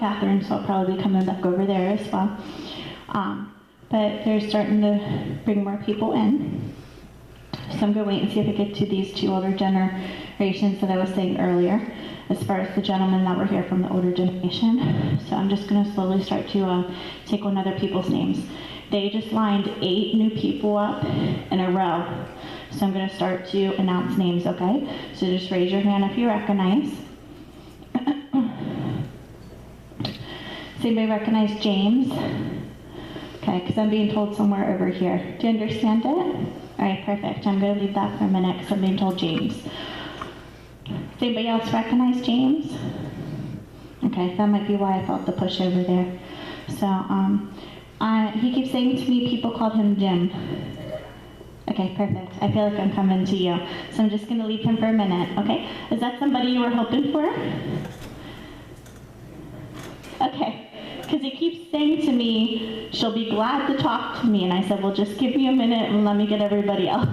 Catherine, so I'll probably be coming back over there as well. But they're starting to bring more people in. So I'm going to wait and see if I get to these two older generations that I was saying earlier, as far as the gentlemen that were here from the older generation. So I'm just going to slowly start to take on other people's names. They just lined 8 new people up in a row. So I'm going to start to announce names, okay? So just raise your hand if you recognize. Does anybody recognize James? Okay, because I'm being told somewhere over here. Do you understand it? All right, perfect. I'm going to leave that for a minute because I'm being told James. Does anybody else recognize James? Okay, that might be why I felt the push over there. So he keeps saying to me people called him Jim. Okay, perfect. I feel like I'm coming to you. So I'm just going to leave him for a minute, okay? Is that somebody you were hoping for? Okay. Because he keeps saying to me, she'll be glad to talk to me. And I said, well, just give me a minute and let me get everybody else.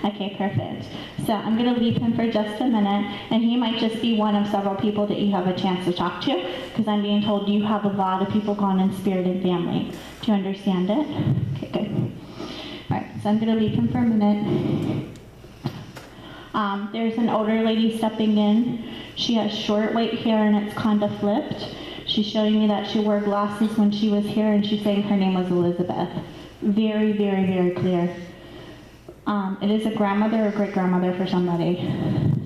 Okay, perfect. So I'm going to leave him for just a minute. And he might just be one of several people that you have a chance to talk to. Because I'm being told you have a lot of people gone in spirit and family. Do you understand it? Okay, good. All right, so I'm going to leave him for a minute. There's an older lady stepping in. She has short white hair and it's kind of flipped. She's showing me that she wore glasses when she was here, and she's saying her name was Elizabeth. Very, very, very clear. It is a grandmother or great-grandmother for somebody.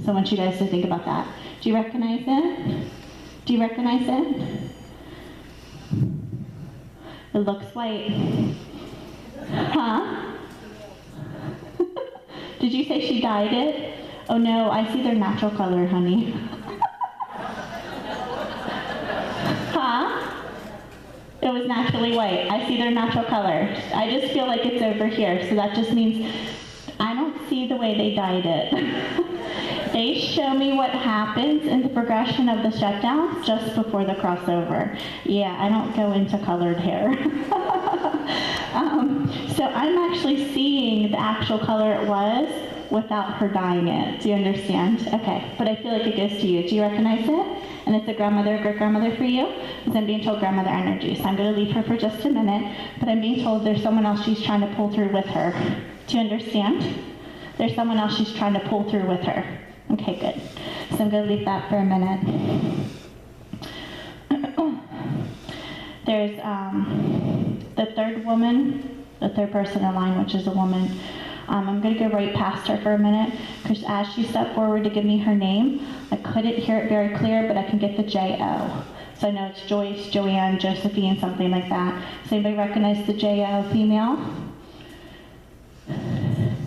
So I want you guys to think about that. Do you recognize it? Do you recognize it? It looks white. Huh? Did you say she dyed it? Oh no, I see their natural color, honey. It was naturally white. I see their natural color. I just feel like it's over here, so that just means I don't see the way they dyed it. They show me what happens in the progression of the shutdown just before the crossover. Yeah, I don't go into colored hair. So I'm actually seeing the actual color it was without her dyeing it. Do you understand? Okay, but I feel like it goes to you. Do you recognize it? And it's a grandmother or great-grandmother for you? Because I'm being told grandmother energy. So I'm going to leave her for just a minute, but I'm being told there's someone else she's trying to pull through with her. Do you understand? There's someone else she's trying to pull through with her. Okay, good. So I'm going to leave that for a minute. There's the third woman, the third person in line, which is a woman. I'm going to go right past her for a minute, because as she stepped forward to give me her name, I couldn't hear it very clear, but I can get the J-O. So I know it's Joyce, Joanne, Josephine, something like that. Does anybody recognize the J-O female?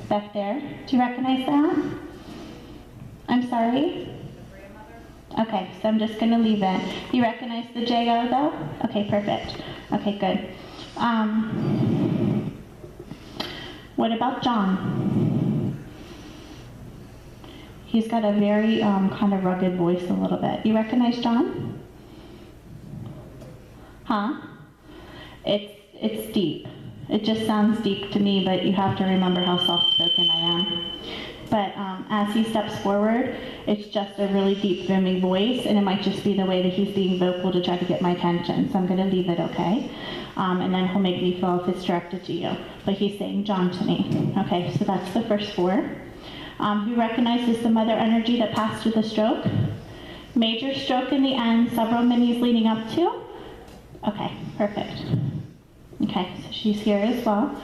Back there. Do you recognize that? I'm sorry? Okay, so I'm just going to leave it. You recognize the J-O though? Okay, perfect. Okay, good. What about John? He's got a very kind of rugged voice a little bit. You recognize John? Huh? It's deep. It just sounds deep to me, but you have to remember how soft-spoken I am. But as he steps forward, it's just a really deep, booming voice, and it might just be the way that he's being vocal to try to get my attention. So I'm going to leave it, okay? And then he'll make me feel if it's directed to you. But he's saying John to me. Okay, so that's the first 4. Who recognizes the mother energy that passed through the stroke? Major stroke in the end, several minis leading up to? Okay, perfect. Okay, so she's here as well.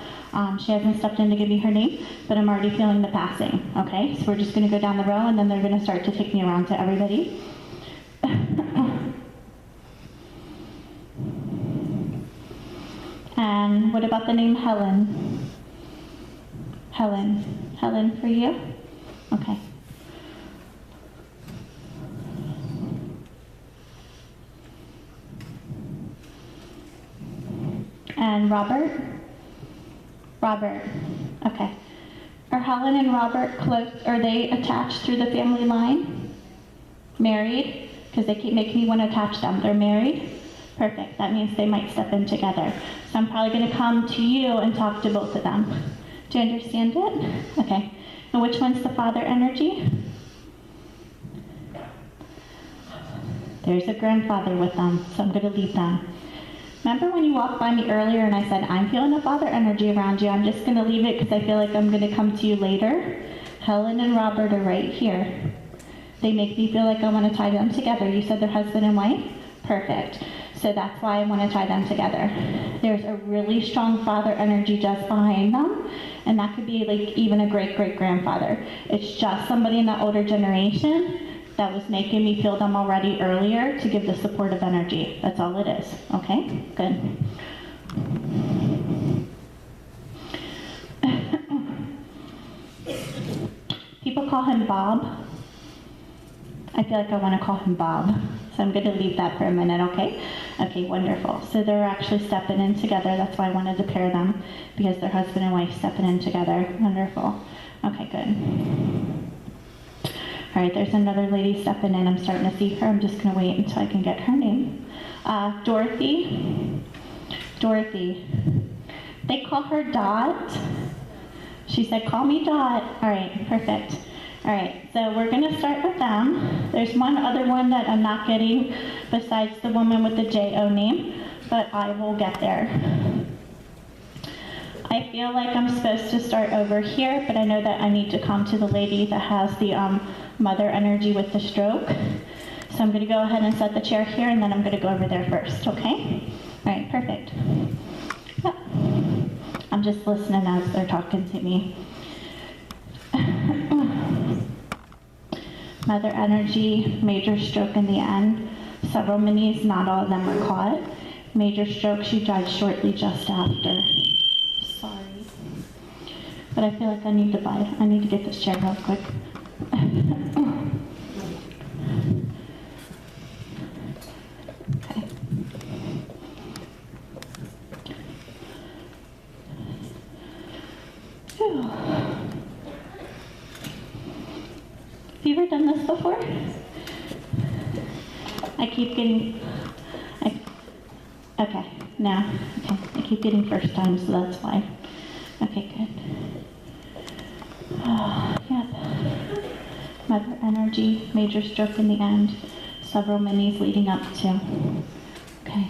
She hasn't stepped in to give me her name, but I'm already feeling the passing. Okay, so we're just going to go down the row, and then they're going to start to take me around to everybody. And what about the name Helen? Helen. Helen for you? Okay. And Robert? Robert. Okay. Are Helen and Robert close? Are they attached through the family line? Married? Because they keep making me want to attach them. They're married? Perfect. That means they might step in together. So I'm probably going to come to you and talk to both of them. Do you understand it? Okay. And which one's the father energy? There's a grandfather with them, so I'm going to leave them. Remember when you walked by me earlier and I said, I'm feeling a father energy around you. I'm just going to leave it because I feel like I'm going to come to you later. Helen and Robert are right here. They make me feel like I want to tie them together. You said they're husband and wife? Perfect. So that's why I want to tie them together. There's a really strong father energy just behind them, and that could be like even a great-great-grandfather. It's just somebody in the older generation that was making me feel them already earlier to give the supportive energy. That's all it is, okay? Good. People call him Bob. I feel like I want to call him Bob, so I'm going to leave that for a minute, okay? Okay, wonderful. So they're actually stepping in together. That's why I wanted to pair them, because they're husband and wife stepping in together. Wonderful. Okay, good. All right, there's another lady stepping in. I'm starting to see her. I'm just going to wait until I can get her name. Dorothy. Dorothy. They call her Dot. She said, call me Dot. All right, perfect. All right, so we're going to start with them. There's one other one that I'm not getting besides the woman with the J-O name, but I will get there. I feel like I'm supposed to start over here, but I know that I need to come to the lady that has the mother energy with the stroke. So I'm going to go ahead and set the chair here, and then I'm going to go over there first, okay? All right, perfect. Yep. I'm just listening as they're talking to me. Mother energy, major stroke in the end. Several minis, not all of them were caught. Major stroke, she died shortly just after. Sorry. But I feel like I need to get this chair real quick. Okay. Whew. Have you ever done this before? I keep getting, okay, no, okay, I keep getting first time, so that's why. Okay, good. Oh, yep. Mother energy, major stroke in the end, several minis leading up to. Okay.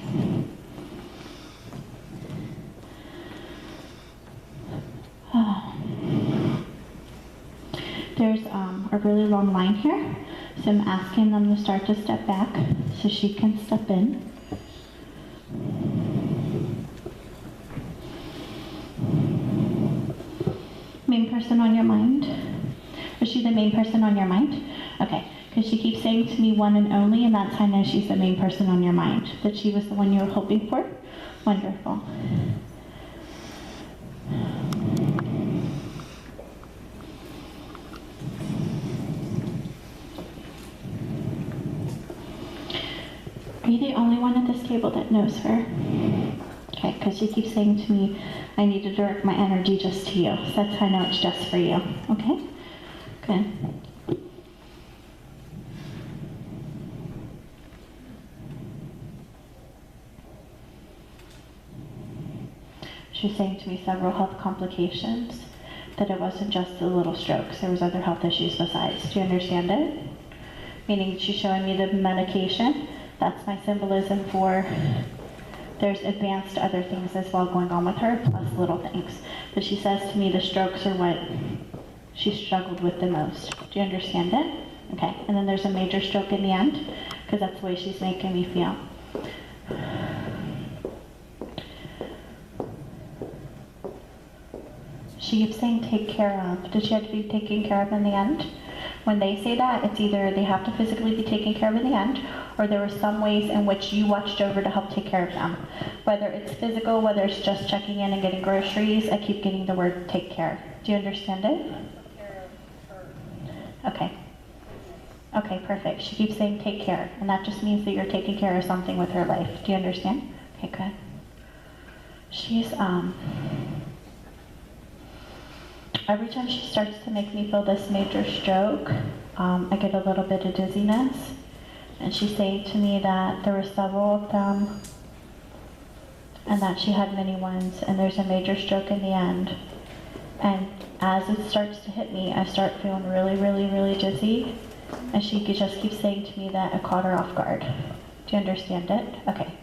Oh. There's a really long line here, so I'm asking them to start to step back so she can step in. Main person on your mind? Is she the main person on your mind? Okay, because she keeps saying to me one and only, and that's how I know she's the main person on your mind, that she was the one you were hoping for. Wonderful. Are you the only one at this table that knows her? Okay, because she keeps saying to me, I need to direct my energy just to you. So that's how I know it's just for you. Okay? Good. She's saying to me several health complications, that it wasn't just the little strokes, there was other health issues besides. Do you understand it? Meaning she's showing me the medication. That's my symbolism for there's advanced other things as well going on with her, plus little things. But she says to me the strokes are what she struggled with the most. Do you understand it? Okay, and then there's a major stroke in the end, because that's the way she's making me feel. She keeps saying take care of. Does she have to be taken care of in the end? When they say that, it's either they have to physically be taken care of in the end, or there were some ways in which you watched over to help take care of them. Whether it's physical, whether it's just checking in and getting groceries, I keep getting the word take care. Do you understand it? Okay. Okay, perfect. She keeps saying take care, and that just means that you're taking care of something with her life. Do you understand? Okay, good. She's, every time she starts to make me feel this major stroke, I get a little bit of dizziness. And she's saying to me that there were several of them, and that she had many ones, and there's a major stroke in the end. And as it starts to hit me, I start feeling really, really, really dizzy. And she just keeps saying to me that I caught her off guard. Do you understand it? Okay.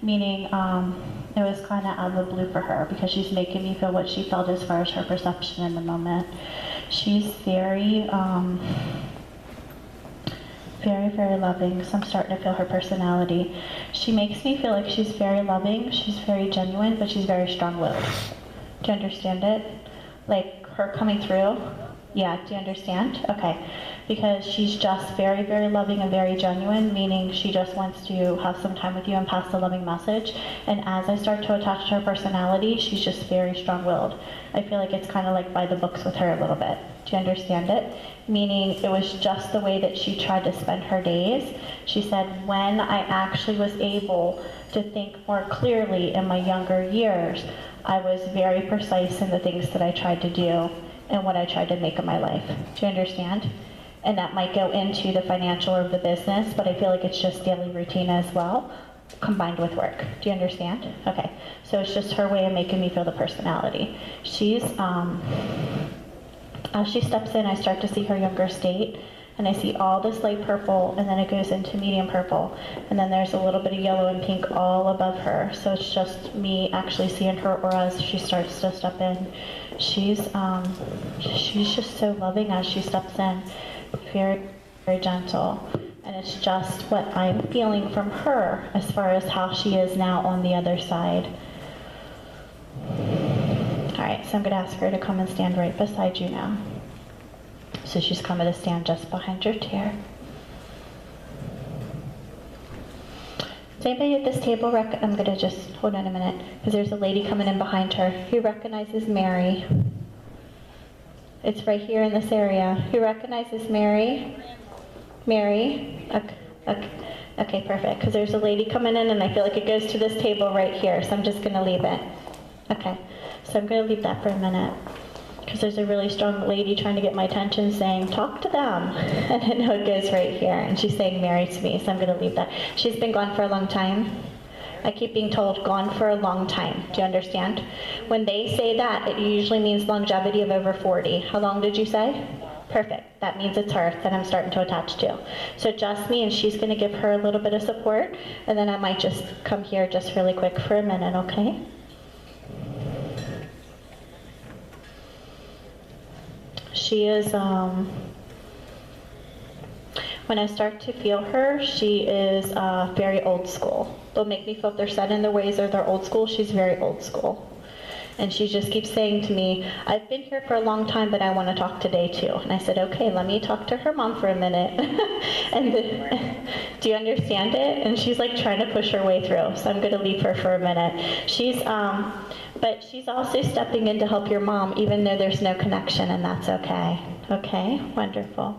Meaning it was kind of out of the blue for her because she's making me feel what she felt as far as her perception in the moment. She's very, very loving, so I'm starting to feel her personality. She makes me feel like she's very loving, she's very genuine, but she's very strong-willed. Do you understand it? Like her coming through? Yeah, do you understand? Okay. Because she's just very, very loving and very genuine, meaning she just wants to have some time with you and pass the loving message. And as I start to attach to her personality, she's just very strong-willed. I feel like it's kind of like by the books with her a little bit. Do you understand it? Meaning it was just the way that she tried to spend her days. She said, when I actually was able to think more clearly in my younger years, I was very precise in the things that I tried to do and what I tried to make of my life. Do you understand? And that might go into the financial or the business, but I feel like it's just daily routine as well, combined with work. Do you understand? Okay. So it's just her way of making me feel the personality. She's, as she steps in, I start to see her younger state, and I see all this light purple, and then it goes into medium purple, and then there's a little bit of yellow and pink all above her. So it's just me actually seeing her aura as she starts to step in. She's just so loving as she steps in, very, very gentle. And it's just what I'm feeling from her as far as how she is now on the other side. All right, so I'm going to ask her to come and stand right beside you now. So she's coming to stand just behind your chair. Does anybody at this table I'm going to just, hold on a minute, because there's a lady coming in behind her who recognizes Mary. It's right here in this area. Who recognizes Mary? Mary? Okay, perfect. Because there's a lady coming in, and I feel like it goes to this table right here, so I'm just going to leave it. Okay, so I'm going to leave that for a minute. Because there's a really strong lady trying to get my attention saying, talk to them. And I know it goes right here. And she's saying Mary to me, so I'm going to leave that. She's been gone for a long time. I keep being told, gone for a long time. Do you understand? When they say that, it usually means longevity of over 40. How long did you say? Perfect. That means it's her that I'm starting to attach to. So just me, and she's going to give her a little bit of support. And then I might just come here just really quick for a minute, okay? She is, when I start to feel her, she is very old school. They'll make me feel if they're set in their ways or they're old school. She's very old school. And she just keeps saying to me, I've been here for a long time, but I want to talk today too. And I said, okay, let me talk to her mom for a minute. Do you understand it? And she's like trying to push her way through. So I'm going to leave her for a minute. But she's also stepping in to help your mom, even though there's no connection, and that's okay. Okay, wonderful.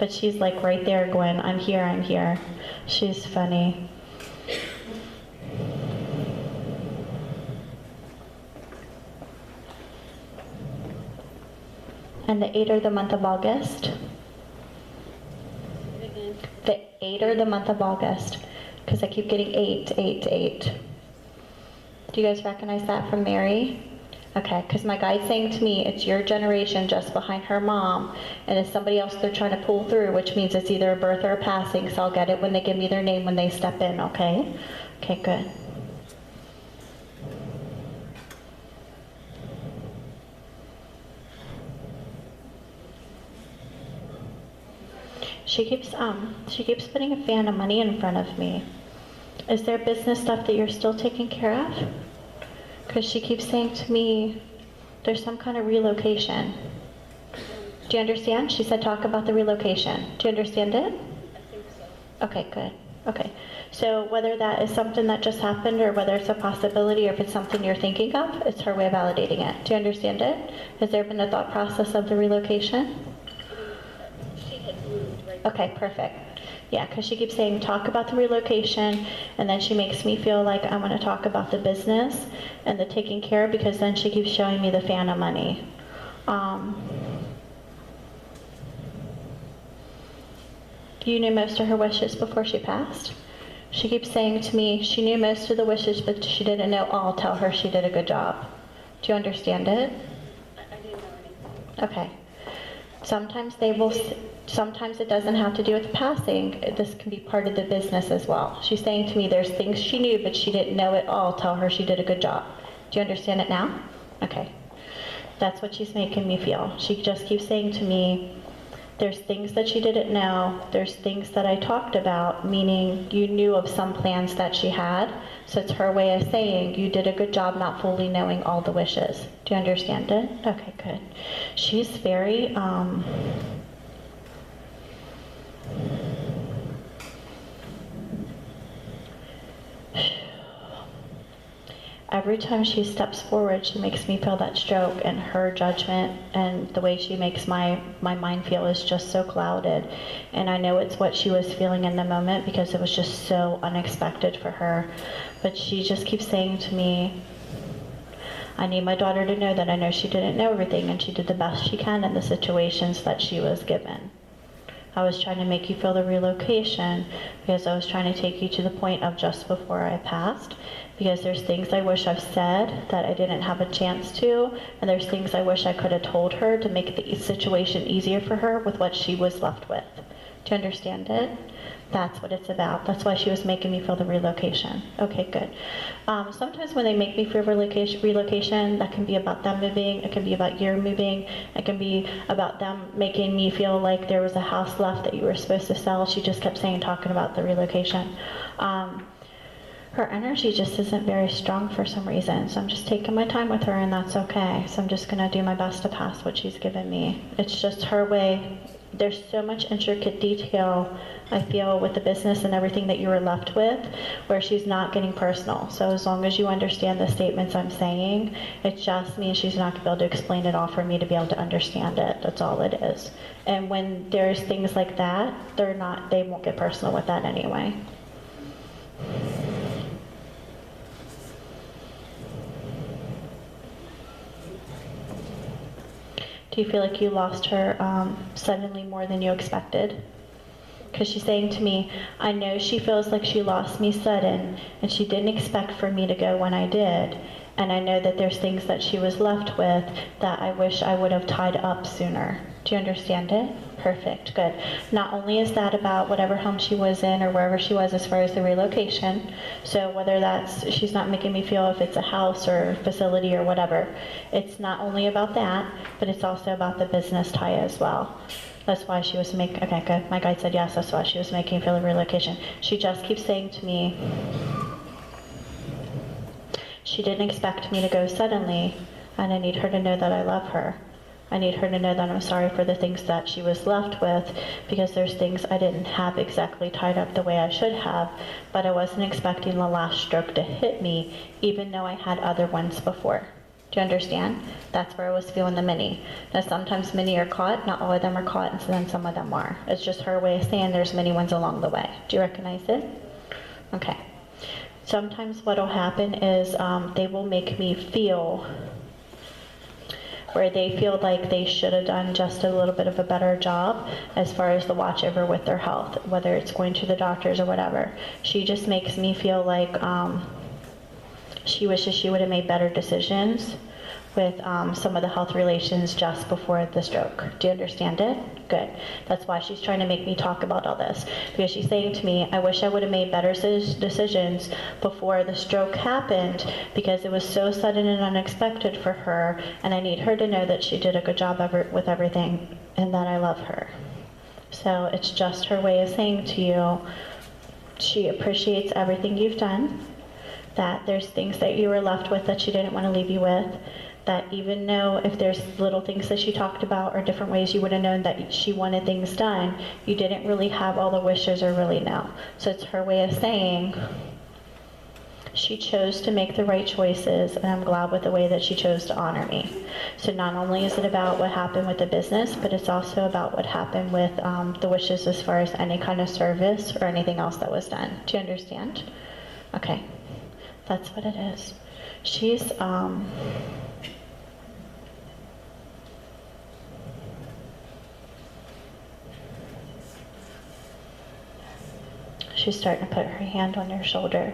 But she's like right there going, I'm here, I'm here. She's funny. And the 8 or the month of August? The 8 or the month of August? Because I keep getting 8, 8, 8. Do you guys recognize that from Mary? Okay, because my guide's saying to me, it's your generation just behind her mom, and it's somebody else they're trying to pull through, which means it's either a birth or a passing, so I'll get it when they give me their name when they step in, okay? Okay, good. She keeps putting a fan of money in front of me. Is there business stuff that you're still taking care of? Because she keeps saying to me, there's some kind of relocation. Do you understand? She said, talk about the relocation. Do you understand it? I think so. Okay, good. Okay. So whether that is something that just happened or whether it's a possibility or if it's something you're thinking of, it's her way of validating it. Do you understand it? Has there been a thought process of the relocation? She had moved, right? Okay, perfect. Yeah, because she keeps saying, talk about the relocation, and then she makes me feel like I want to talk about the business and the taking care, because then she keeps showing me the fan of money. You knew most of her wishes before she passed? She keeps saying to me, she knew most of the wishes, but she didn't know all. Tell her she did a good job. Do you understand it? I didn't know anything. Okay. Sometimes they will... Sometimes it doesn't have to do with passing. This can be part of the business as well. She's saying to me there's things she knew, but she didn't know it all. Tell her she did a good job. Do you understand it now? Okay. That's what she's making me feel. She just keeps saying to me, there's things that she didn't know. There's things that I talked about, meaning you knew of some plans that she had. So it's her way of saying you did a good job not fully knowing all the wishes. Do you understand it? Okay, good. She's very, every time she steps forward, she makes me feel that stroke, and her judgment and the way she makes my mind feel is just so clouded. And I know it's what she was feeling in the moment because it was just so unexpected for her. But she just keeps saying to me, I need my daughter to know that I know she didn't know everything and she did the best she can in the situations that she was given. I was trying to make you feel the relocation because I was trying to take you to the point of just before I passed, because there's things I wish I've said that I didn't have a chance to, and there's things I wish I could have told her to make the situation easier for her with what she was left with. Do you understand it? That's what it's about. That's why she was making me feel the relocation. Okay, good. Sometimes when they make me feel relocation, that can be about them moving, it can be about your moving, it can be about them making me feel like there was a house left that you were supposed to sell. She just kept talking about the relocation. Her energy just isn't very strong for some reason, so I'm just taking my time with her, and that's okay. So I'm just going to do my best to pass what she's given me. It's just her way. There's so much intricate detail, I feel, with the business and everything that you were left with, where she's not getting personal. So as long as you understand the statements I'm saying, it just means she's not going to be able to explain it all for me to be able to understand it. That's all it is. And when there's things like that, they won't get personal with that anyway. Do you feel like you lost her suddenly more than you expected? Because she's saying to me, I know she feels like she lost me sudden, and she didn't expect for me to go when I did. And I know that there's things that she was left with that I wish I would have tied up sooner. Do you understand it? Perfect, good. Not only is that about whatever home she was in or wherever she was as far as the relocation, so whether that's, she's not making me feel if it's a house or facility or whatever, it's not only about that, but it's also about the business tie as well. That's why she was making, okay, good. My guide said yes, that's why she was making me feel the relocation. She just keeps saying to me, she didn't expect me to go suddenly, and I need her to know that I love her. I need her to know that I'm sorry for the things that she was left with, because there's things I didn't have exactly tied up the way I should have, but I wasn't expecting the last stroke to hit me, even though I had other ones before. Do you understand? That's where I was feeling the mini. Now sometimes mini are caught, not all of them are caught, and then some of them are. It's just her way of saying there's many ones along the way. Do you recognize it? Okay. Sometimes what will happen is they will make me feel where they feel like they should have done just a little bit of a better job as far as the watch over with their health, whether it's going to the doctors or whatever. She just makes me feel like she wishes she would have made better decisions with some of the health relations just before the stroke. Do you understand it? Good. That's why she's trying to make me talk about all this. Because she's saying to me, I wish I would have made better decisions before the stroke happened, because it was so sudden and unexpected for her, and I need her to know that she did a good job with everything and that I love her. So it's just her way of saying to you, she appreciates everything you've done, that there's things that you were left with that she didn't want to leave you with, that even though if there's little things that she talked about or different ways you would have known that she wanted things done, you didn't really have all the wishes or really know. So it's her way of saying she chose to make the right choices, and I'm glad with the way that she chose to honor me. So not only is it about what happened with the business, but it's also about what happened with the wishes as far as any kind of service or anything else that was done. Do you understand? Okay. That's what it is. She's starting to put her hand on your shoulder.